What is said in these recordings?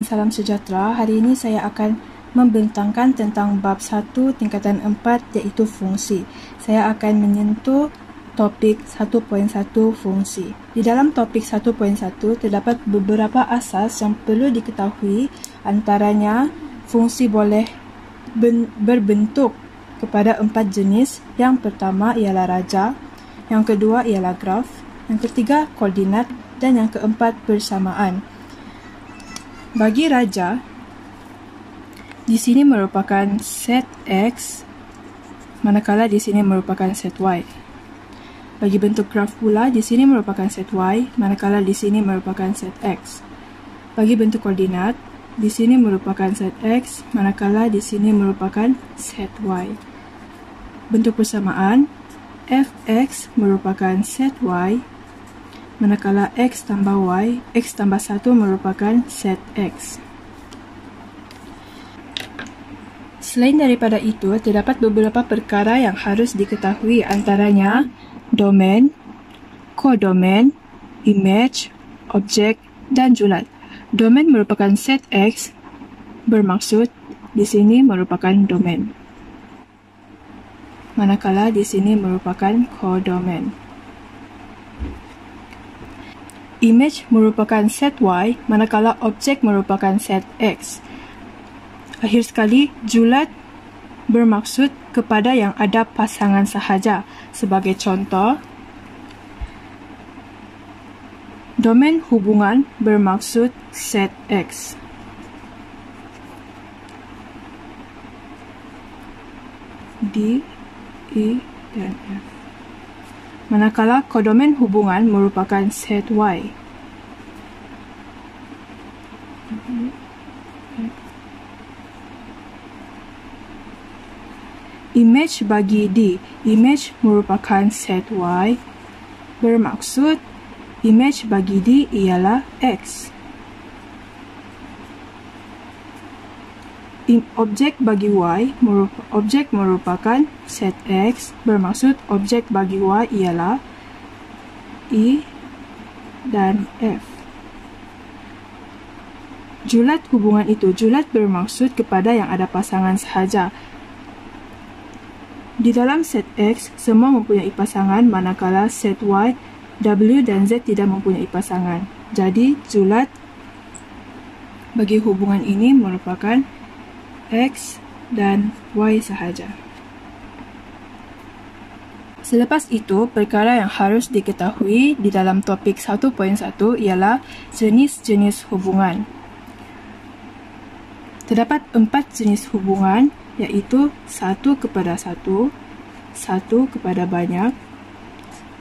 salam sejahtera. Hari ini saya akan membentangkan tentang bab 1 tingkatan 4 iaitu fungsi. Saya akan menyentuh topik 1.1 fungsi. Di dalam topik 1.1 terdapat beberapa asas yang perlu diketahui, antaranya fungsi boleh berbentuk kepada 4 jenis. Yang pertama ialah raja, yang kedua ialah graf, yang ketiga koordinat dan yang keempat persamaan. Bagi raja, di sini merupakan set X, manakala di sini merupakan set Y. Bagi bentuk graf pula, di sini merupakan set Y, manakala di sini merupakan set X. Bagi bentuk koordinat, di sini merupakan set X, manakala di sini merupakan set Y. Bentuk persamaan, Fx merupakan set Y, manakala X tambah Y, X tambah 1 merupakan set X. Selain daripada itu, terdapat beberapa perkara yang harus diketahui, antaranya domain, kodomain, image, objek, dan julat. Domain merupakan set X, bermaksud di sini merupakan domain, manakala di sini merupakan kodomain. Image merupakan set Y, manakala objek merupakan set X. Akhir sekali, julat bermaksud kepada yang ada pasangan sahaja. Sebagai contoh, domain hubungan bermaksud set X. D, E, dan F. Manakala kodomain hubungan merupakan set Y. Image bagi D, image merupakan set Y, bermaksud image bagi D ialah X. Objek bagi Y, objek merupakan set X, bermaksud objek bagi Y ialah E dan F. Julat hubungan itu, julat bermaksud kepada yang ada pasangan sahaja. Di dalam set X, semua mempunyai pasangan, manakala set Y, W dan Z tidak mempunyai pasangan. Jadi, julat bagi hubungan ini merupakan X dan Y sahaja. Selepas itu, perkara yang harus diketahui di dalam topik 1.1 ialah jenis-jenis hubungan. Terdapat 4 jenis hubungan, iaitu 1 kepada 1, 1 kepada banyak,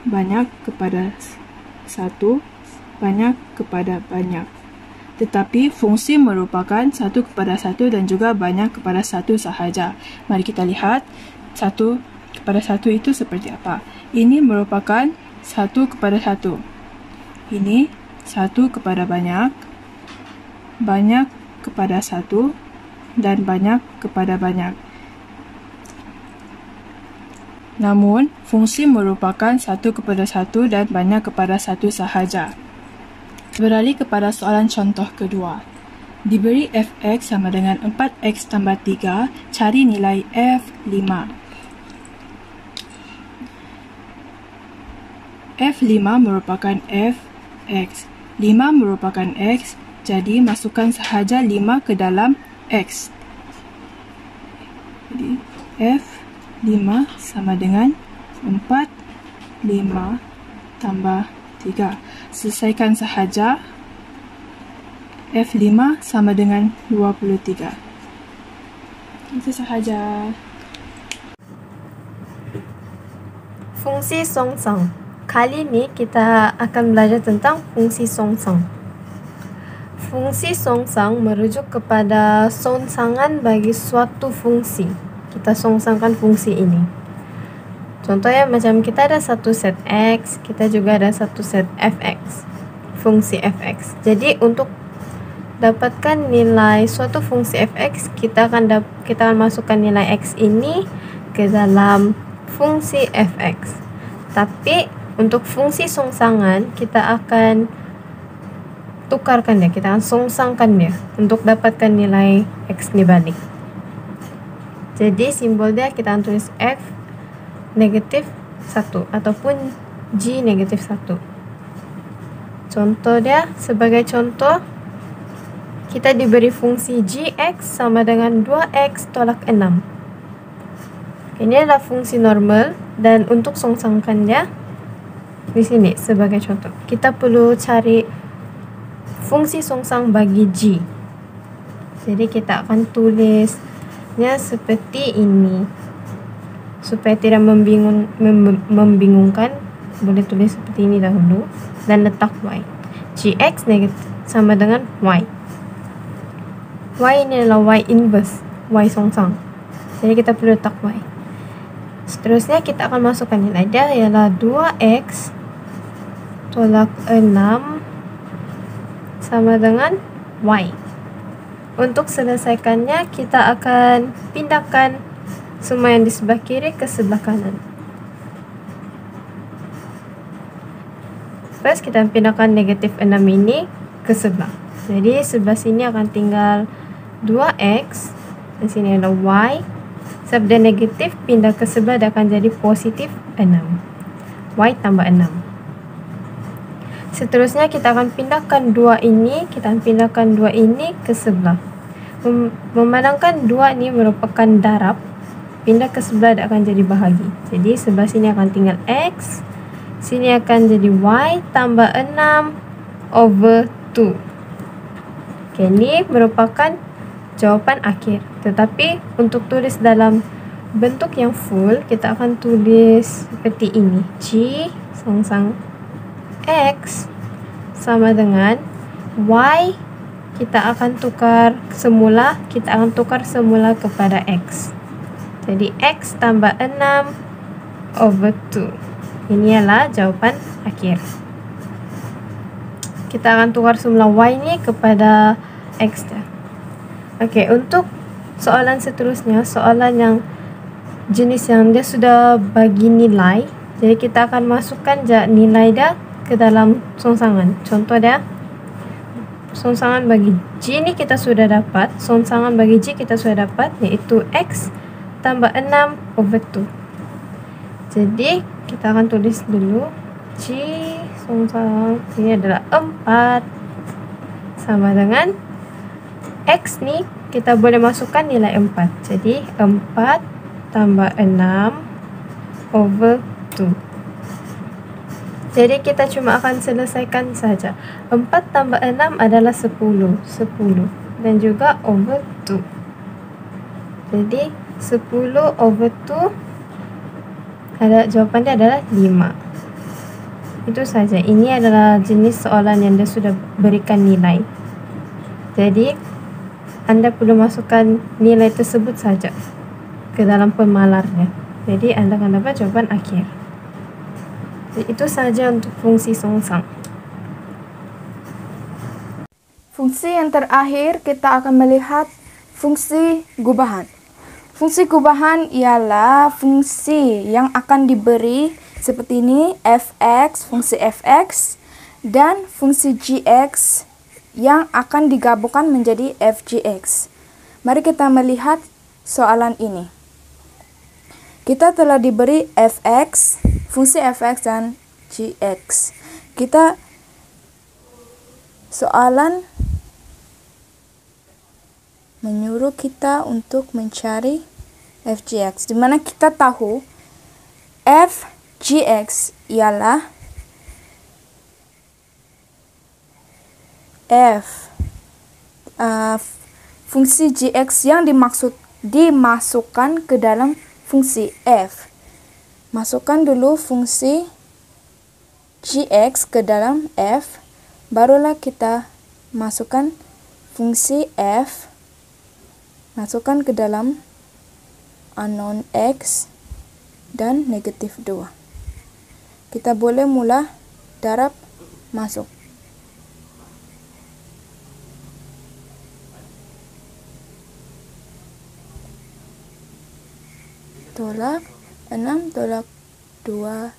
banyak kepada 1, banyak kepada banyak. Tetapi fungsi merupakan 1 kepada 1 dan juga banyak kepada 1 sahaja. Mari kita lihat 1 kepada 1 itu seperti apa. Ini merupakan 1 kepada 1. Ini 1 kepada banyak, banyak kepada 1, dan banyak kepada banyak. Namun, fungsi merupakan 1 kepada 1 dan banyak kepada 1 sahaja. Beralih kepada soalan contoh kedua. Diberi fx sama dengan 4x tambah 3, cari nilai f5. F5 merupakan fx. 5 merupakan x, jadi masukkan sahaja 5 ke dalam x. Jadi, f5 sama dengan 4, 5 tambah 3. Selesaikan sahaja. F5 sama dengan 23. Itu sahaja. Fungsi songsang. Kali ini kita akan belajar tentang fungsi songsang. Fungsi songsang merujuk kepada songsangan bagi suatu fungsi. Kita songsangkan fungsi ini. Contohnya macam kita ada satu set X, kita juga ada satu set Fx, fungsi Fx. Jadi untuk dapatkan nilai suatu fungsi Fx, kita akan masukkan nilai X ini ke dalam fungsi Fx. Tapi untuk fungsi songsangan, kita akan tukarkan dia, kita akan songsangkan dia untuk dapatkan nilai X dibalik. Jadi simbol dia kita akan tulis F negatif 1 ataupun G negatif 1. Contoh dia, sebagai contoh, kita diberi fungsi Gx sama dengan 2x tolak 6. Ini adalah fungsi normal, dan untuk songsangkan dia di sini sebagai contoh, kita perlu cari fungsi songsang bagi G. Jadi kita akan tulisnya seperti ini. Supaya tidak membingungkan, boleh tulis seperti ini dahulu dan letak Y. Gx negatif sama dengan Y. Y ini adalah Y inverse, Y songsang. Jadi kita perlu letak Y. Seterusnya kita akan masukkan nilai dia ialah 2x tolak 6 sama dengan Y. Untuk selesaikannya, kita akan pindahkan semua yang di sebelah kiri ke sebelah kanan. First, kita pindahkan negatif 6 ini ke sebelah. Jadi sebelah sini akan tinggal 2x, dan sini ada y. Sebab dia negatif, pindah ke sebelah dia akan jadi positif 6. Y tambah 6. Seterusnya kita akan pindahkan 2 ini, ke sebelah. Memandangkan 2 ini merupakan darab, pindah ke sebelah dia akan jadi bahagi. Jadi sebelah sini akan tinggal x, sini akan jadi y tambah 6 over 2. Oke, ini merupakan jawapan akhir. Tetapi untuk tulis dalam bentuk yang full, kita akan tulis seperti ini. G songsang x sama dengan y, kita akan tukar semula kepada x. Jadi x tambah 6 over 2. Ini adalah jawapan akhir. Kita akan tukar semula y ini kepada x dah. Oke, untuk soalan seterusnya, soalan yang jenis yang dia sudah bagi nilai. Jadi kita akan masukkan nilai dia ke dalam songsangan. Contoh dia, songsangan bagi G ini kita sudah dapat, songsangan bagi G kita sudah dapat, yaitu x tambah 6 over 2. Jadi kita akan tulis dulu G songsangan ini adalah 4 sama dengan x nih kita boleh masukkan nilai 4. Jadi 4 tambah 6 over 2. Jadi kita cuma akan selesaikan saja. 4 tambah 6 adalah 10 dan juga over 2. Jadi 10 over 2 jawapannya adalah 5. Itu saja. Ini adalah jenis soalan yang dia sudah berikan nilai. Jadi Anda perlu masukkan nilai tersebut saja ke dalam pemalarnya. Jadi Anda akan dapat jawaban akhir. Jadi itu saja untuk fungsi songsang. Fungsi yang terakhir kita akan melihat fungsi gubahan. Fungsi gubahan ialah fungsi yang akan diberi seperti ini, fx, fungsi fx, dan fungsi gx yang akan digabungkan menjadi fgx. Mari kita melihat soalan ini. Kita telah diberi fx, fungsi fx dan gx. Soalan menyuruh kita untuk mencari fgx, di mana kita tahu fgx ialah fungsi gx yang dimasukkan ke dalam fungsi f. Masukkan dulu fungsi gx ke dalam f, barulah kita masukkan fungsi f, masukkan ke dalam unknown x dan negatif 2. Kita boleh mula darab masuk. Tolak 6 tolak 2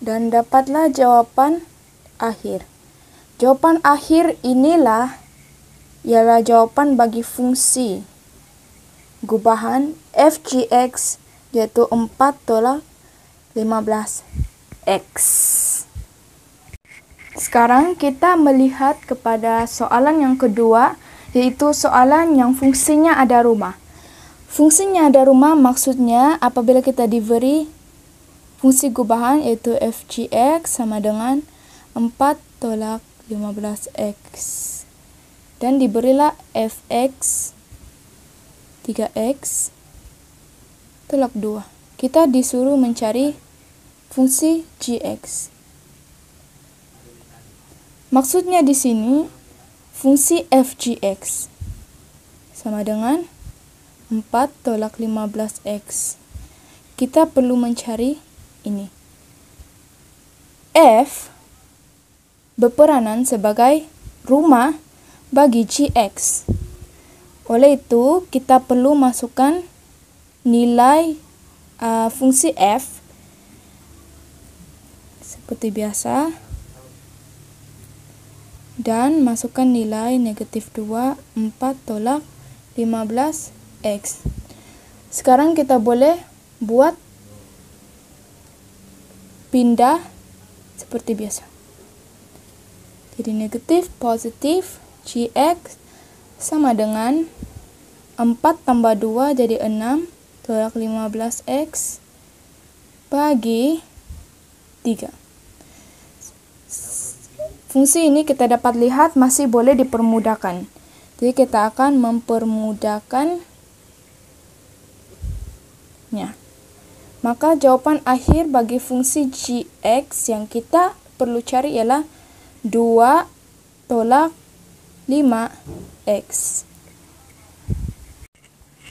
dan dapatlah jawapan akhir. Jawapan akhir inilah ialah jawapan bagi fungsi gubahan f g(x) yaitu 4 tolak 15x. Sekarang kita melihat kepada soalan yang kedua, yaitu soalan yang fungsinya ada rumah. Fungsinya ada rumah maksudnya apabila kita diberi fungsi gubahan yaitu f g(x) sama dengan 4 tolak 15x. Dan diberilah fx 3x tolak 2. Kita disuruh mencari fungsi gx. Maksudnya di sini fungsi f gx sama dengan 4 tolak 15x. Kita perlu mencari ini. F berperanan sebagai rumah bagi gx. Oleh itu, kita perlu masukkan nilai fungsi f seperti biasa dan masukkan nilai negatif 2, 4 tolak 15x. Sekarang kita boleh buat pindah seperti biasa. Jadi negatif, positif, gx sama dengan 4 tambah 2 jadi 6 tolak 15x bagi 3. Fungsi ini kita dapat lihat masih boleh dipermudahkan. Jadi kita akan mempermudahkannya. Maka jawapan akhir bagi fungsi gx yang kita perlu cari ialah 2 tolak 5x.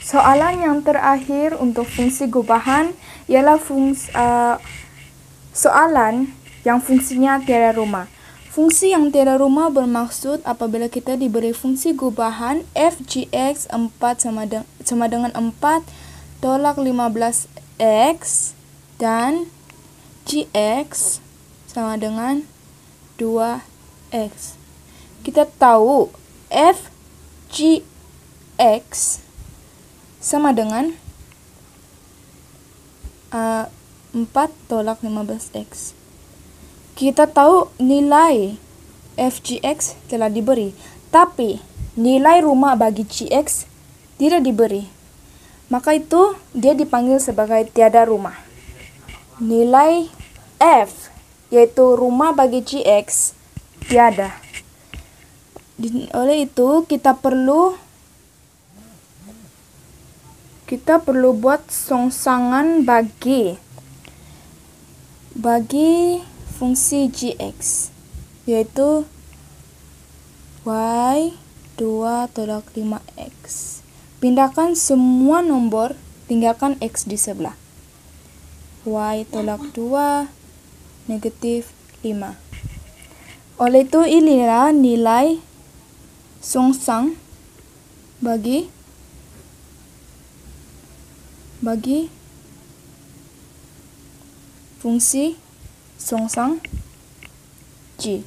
Soalan yang terakhir untuk fungsi gubahan ialah soalan yang fungsinya tiada rumah. Fungsi yang tiada rumah bermaksud apabila kita diberi fungsi gubahan f gx 4 sama dengan 4 tolak 15x dan gx sama dengan 2x. Kita tahu f gx sama dengan 4 tolak 15x. Kita tahu nilai f gx telah diberi, tapi nilai rumah bagi gx tidak diberi. Maka itu dia dipanggil sebagai tiada rumah. Nilai f yaitu rumah bagi gx tiada. Oleh itu kita perlu buat songsangan bagi fungsi gx yaitu y 2 tolak 5x. Pindahkan semua nombor, tinggalkan x di sebelah. Y tolak 2 negatif 5. Oleh itu inilah nilai songsang bagi fungsi songsang g.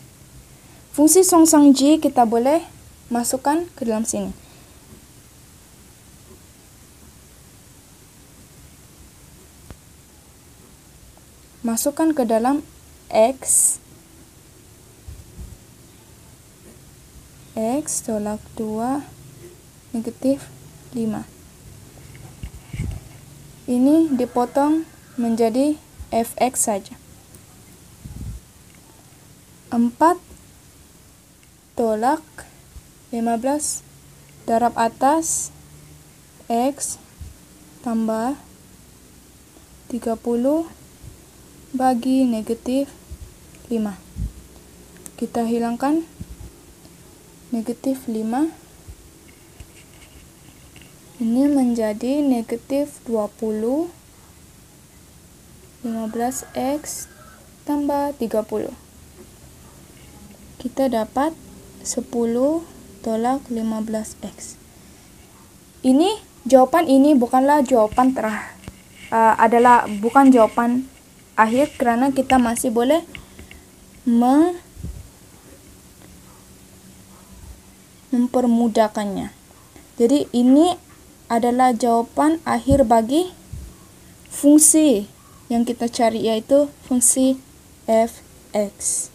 Fungsi songsang g kita boleh masukkan ke dalam sini. Masukkan ke dalam x tolak 2 negatif 5. Ini dipotong menjadi fx saja. 4 tolak 15 darab atas x tambah 30 bagi negatif 5. Kita hilangkan negatif 5. Ini menjadi negatif 20 15x tambah 30. Kita dapat 10 tolak 15x. Ini jawapan ini bukanlah jawapan bukan jawapan akhir, karena kita masih boleh mempermudahkannya. Jadi ini adalah jawapan akhir bagi fungsi yang kita cari, yaitu fungsi f(x).